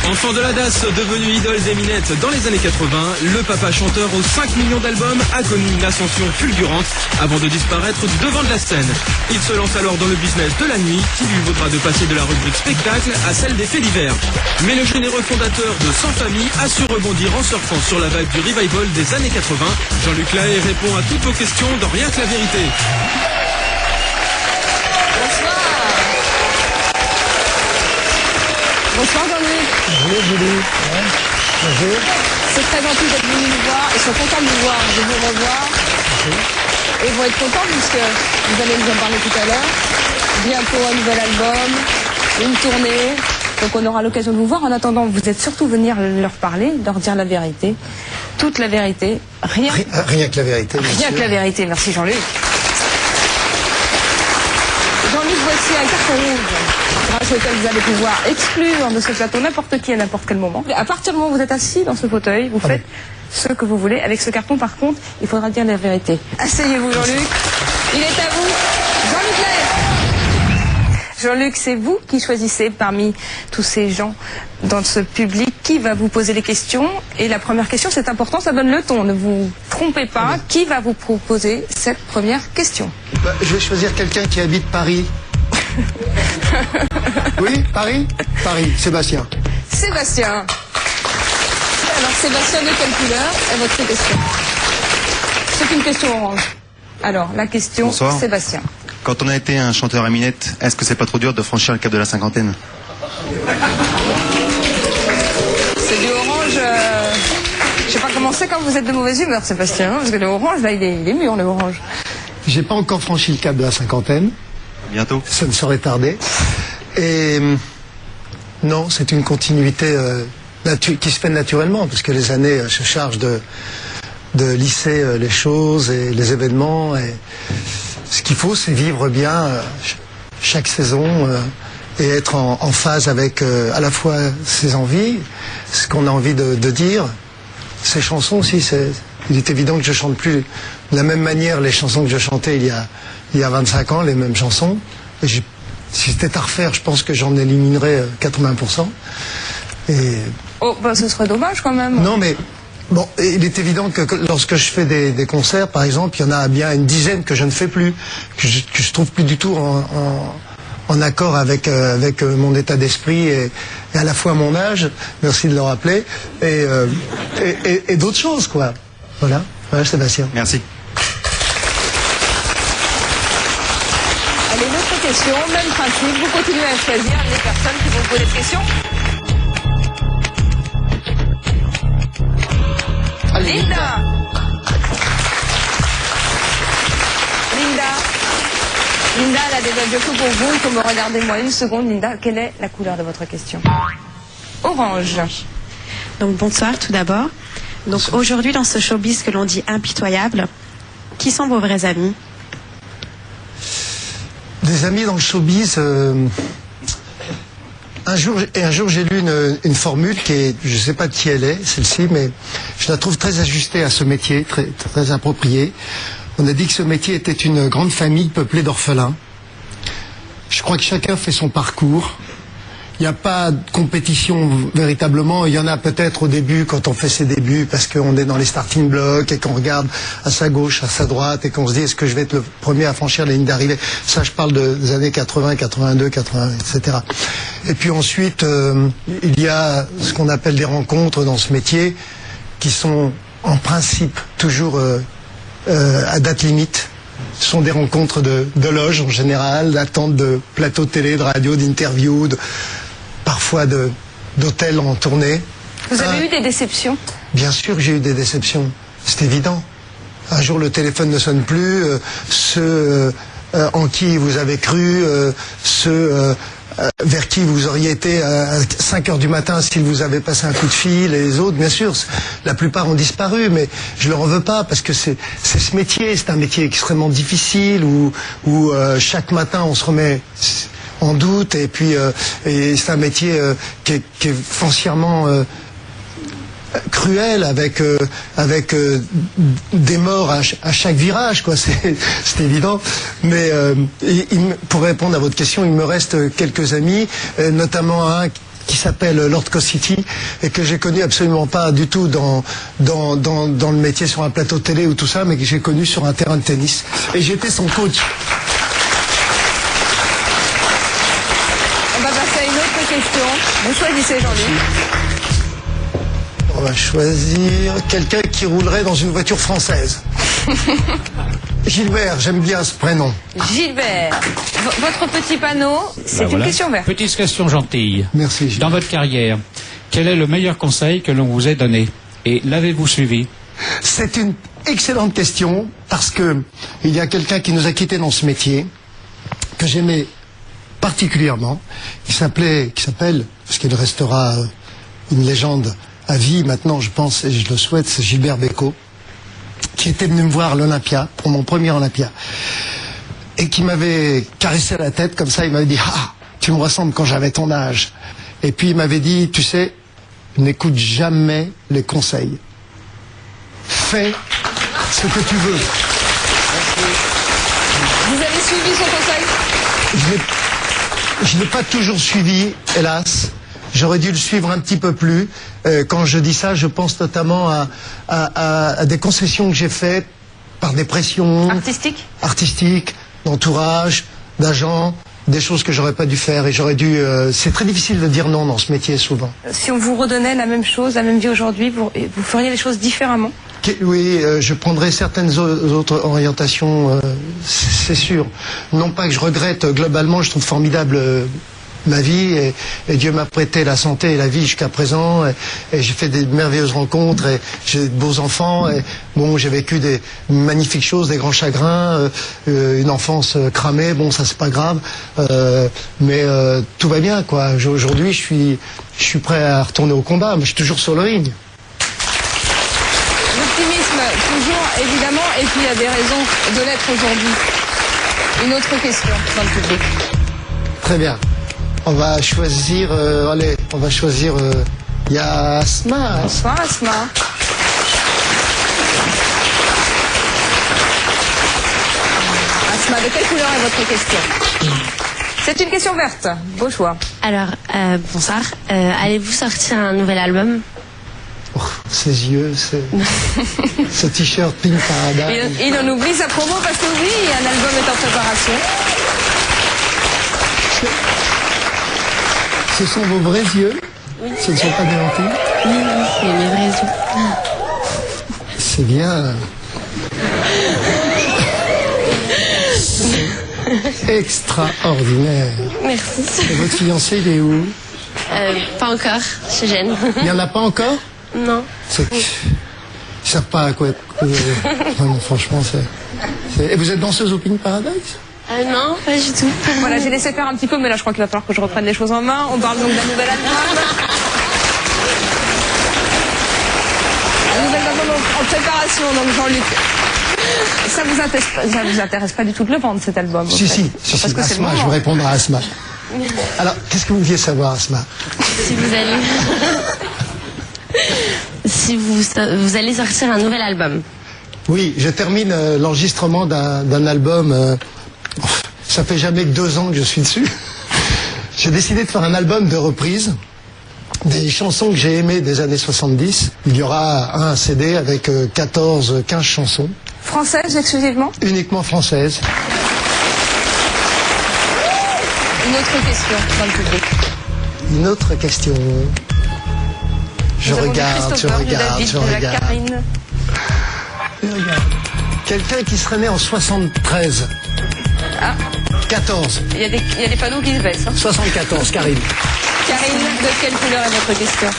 Enfant de la DAS, devenu idole des minettes dans les années 80, le papa chanteur aux 5 millions d'albums a connu une ascension fulgurante avant de disparaître du devant de la scène. Il se lance alors dans le business de la nuit qui lui vaudra de passer de la rubrique spectacle à celle des faits divers. Mais le généreux fondateur de Sans Famille a su rebondir en surfant sur la vague du revival des années 80. Jean-Luc Lahaye répond à toutes vos questions dans Rien que la vérité. Bonsoir Jean-Luc. Bonjour Julie. Ouais. Bonjour. C'est très gentil d'être venu nous voir. Ils sont contents de nous voir, de vous revoir. Et ils vont être contents puisque vous allez nous en parler tout à l'heure. Bientôt un nouvel album, une tournée. Donc on aura l'occasion de vous voir. En attendant, vous êtes surtout venir leur parler, leur dire la vérité. Toute la vérité. Rien que la vérité. Rien que la vérité. Merci Jean-Luc. Jean-Luc, voici un carton rouge grâce auquel vous allez pouvoir exclure de ce plateau n'importe qui à n'importe quel moment. À partir du moment où vous êtes assis dans ce fauteuil, vous faites ce que vous voulez. Avec ce carton, par contre, il faudra dire la vérité. Asseyez-vous, Jean-Luc. Il est à vous. Jean-Luc Lahaye. Jean-Luc, c'est vous qui choisissez parmi tous ces gens dans ce public qui va vous poser les questions. Et la première question, c'est important, ça donne le ton. Ne vous trompez pas. Qui va vous proposer cette première question? Je vais choisir quelqu'un qui habite Paris. Oui, Paris? Paris, Sébastien. Sébastien. Alors, Sébastien, de quelle couleur est votre question? C'est une question orange. Alors, la question, bonsoir. Sébastien. Quand on a été un chanteur à minette, est-ce que c'est pas trop dur de franchir le cap de la cinquantaine? C'est du orange. Je sais pas comment c'est quand vous êtes de mauvaise humeur, Sébastien, hein, parce que le orange, là, il est mûr, le orange. J'ai pas encore franchi le cap de la cinquantaine. Bientôt. Ça ne saurait tarder. Et non, c'est une continuité qui se fait naturellement, parce que les années se chargent de lisser les choses et les événements. Et ce qu'il faut, c'est vivre bien chaque saison et être en phase avec à la fois ses envies, ce qu'on a envie de dire, ses chansons aussi. Il est évident que je chante plus de la même manière les chansons que je chantais il y a 25 ans, les mêmes chansons. Et si c'était à refaire, je pense que j'en éliminerais 80%. Et... Oh, bah ce serait dommage quand même. Non, mais bon, il est évident que lorsque je fais des concerts, par exemple, il y en a bien une dizaine que je ne fais plus, que je trouve plus du tout en accord avec mon état d'esprit et à la fois mon âge, merci de le rappeler, et d'autres choses, quoi. Voilà, Sébastien. Merci. Allez, notre question, même principe, vous continuez à choisir les personnes qui vont vous poser des questions. Allez, Linda. Linda, elle a déjà du coup pour vous, il faut me regarder moi une seconde. Linda, quelle est la couleur de votre question? Orange. Donc bonsoir tout d'abord. Donc aujourd'hui dans ce showbiz que l'on dit impitoyable, qui sont vos vrais amis? Des amis dans le showbiz. Un jour j'ai lu une formule qui est, je ne sais pas de qui elle est, celle-ci, mais je la trouve très ajustée à ce métier, très, très appropriée. On a dit que ce métier était une grande famille peuplée d'orphelins. Je crois que chacun fait son parcours. Il n'y a pas de compétition véritablement. Il y en a peut-être au début quand on fait ses débuts parce qu'on est dans les starting blocks et qu'on regarde à sa gauche, à sa droite et qu'on se dit est-ce que je vais être le premier à franchir la ligne d'arrivée. Ça, je parle des années 80, 82, 80, etc. Et puis ensuite, il y a ce qu'on appelle des rencontres dans ce métier qui sont en principe toujours à date limite. Ce sont des rencontres de loges en général, d'attente de plateaux de télé, de radio, d'interviews, parfois d'hôtels en tournée. Vous avez eu des déceptions? Bien sûr que j'ai eu des déceptions, c'est évident. Un jour le téléphone ne sonne plus, ceux en qui vous avez cru, ceux vers qui vous auriez été à 5 heures du matin s'ils vous avaient passé un coup de fil, et les autres, bien sûr, la plupart ont disparu, mais je leur en veux pas, parce que c'est ce métier, c'est un métier extrêmement difficile, où chaque matin on se remet en doute, et puis et c'est un métier qui est foncièrement cruel, avec des morts à chaque virage, quoi. C'est évident. Mais pour répondre à votre question, il me reste quelques amis, notamment un qui s'appelle Lord City et que j'ai connu absolument pas du tout dans le métier sur un plateau de télé ou tout ça, mais que j'ai connu sur un terrain de tennis. Et j'étais son coach. On va passer à une autre question. Vous choisissez, Jean-Luc. On va choisir quelqu'un qui roulerait dans une voiture française. Gilbert, j'aime bien ce prénom. Gilbert, votre petit panneau, c'est une question verte. Petite question gentille. Merci, Gilbert. Dans votre carrière, quel est le meilleur conseil que l'on vous ait donné? Et l'avez-vous suivi? C'est une excellente question parce que il y a quelqu'un qui nous a quittés dans ce métier que j'aimais particulièrement, qui s'appelle, parce qu'il restera une légende à vie maintenant, je pense, et je le souhaite, c'est Gilbert Bécaud, qui était venu me voir à l'Olympia, pour mon premier Olympia, et qui m'avait caressé la tête comme ça, il m'avait dit « Ah, tu me ressembles quand j'avais ton âge ». Et puis il m'avait dit « Tu sais, n'écoute jamais les conseils. Fais ce que tu veux. » Vous avez suivi son conseil? Je l'ai pas toujours suivi, hélas. J'aurais dû le suivre un petit peu plus. Quand je dis ça, je pense notamment à des concessions que j'ai faites par des pressions artistiques, d'entourage, d'agents, des choses que j'aurais pas dû faire et j'aurais dû. C'est très difficile de dire non dans ce métier souvent. Si on vous redonnait la même chose, la même vie aujourd'hui, vous feriez les choses différemment? Oui, je prendrais certaines autres orientations, c'est sûr. Non pas que je regrette, globalement, je trouve formidable ma vie et Dieu m'a prêté la santé et la vie jusqu'à présent et j'ai fait des merveilleuses rencontres et j'ai de beaux enfants et bon, j'ai vécu des magnifiques choses, des grands chagrins, une enfance cramée, bon ça c'est pas grave, mais tout va bien quoi. Aujourd'hui je suis prêt à retourner au combat, mais je suis toujours sur le ring. L'optimisme, toujours évidemment, et puis il y a des raisons de l'être aujourd'hui. Une autre question dans le public. Très bien. On va choisir, il y a Asma. Bonsoir Asma. Asma, de quelle couleur est votre question? C'est une question verte, beau choix. Alors, bonsoir. Allez-vous sortir un nouvel album? Oh, ses yeux, ce t-shirt Pink Paradise. Il en oublie sa promo parce que oui, un album est en préparation. Ce sont vos vrais yeux? Oui. Ce ne sont pas des lentilles? Oui, c'est mes vrais yeux. C'est bien. C'est extraordinaire. Merci. Et votre fiancé, il est où? Pas encore, je gêne. Il n'y en a pas encore? Non. C'est que... Ils ne savent pas à quoi... Non, franchement, c'est... Et vous êtes danseuse au Pink Paradise? Non, pas du tout. Voilà, j'ai laissé faire un petit peu, mais là je crois qu'il va falloir que je reprenne les choses en main. On parle donc d'un nouvel album. Un nouvel album en préparation, donc Jean-Luc. Ça vous intéresse pas du tout de le vendre cet album? Si, parce que Asma, je vous répondrai à Asma. Alors, qu'est-ce que vous vouliez savoir, Asma? Si vous allez sortir un nouvel album. Oui, je termine l'enregistrement d'un album. Ça fait jamais que 2 ans que je suis dessus. J'ai décidé de faire un album de reprises des chansons que j'ai aimées des années 70. Il y aura un CD avec 15 chansons. Françaises exclusivement? Uniquement françaises. Une autre question dans le public. Une autre question. Je regarde. Karine. Quelqu'un qui serait né en 73. Ah. 14. Il y a des panneaux qui se baissent. 74, Karine. Karine, de quelle couleur est votre question?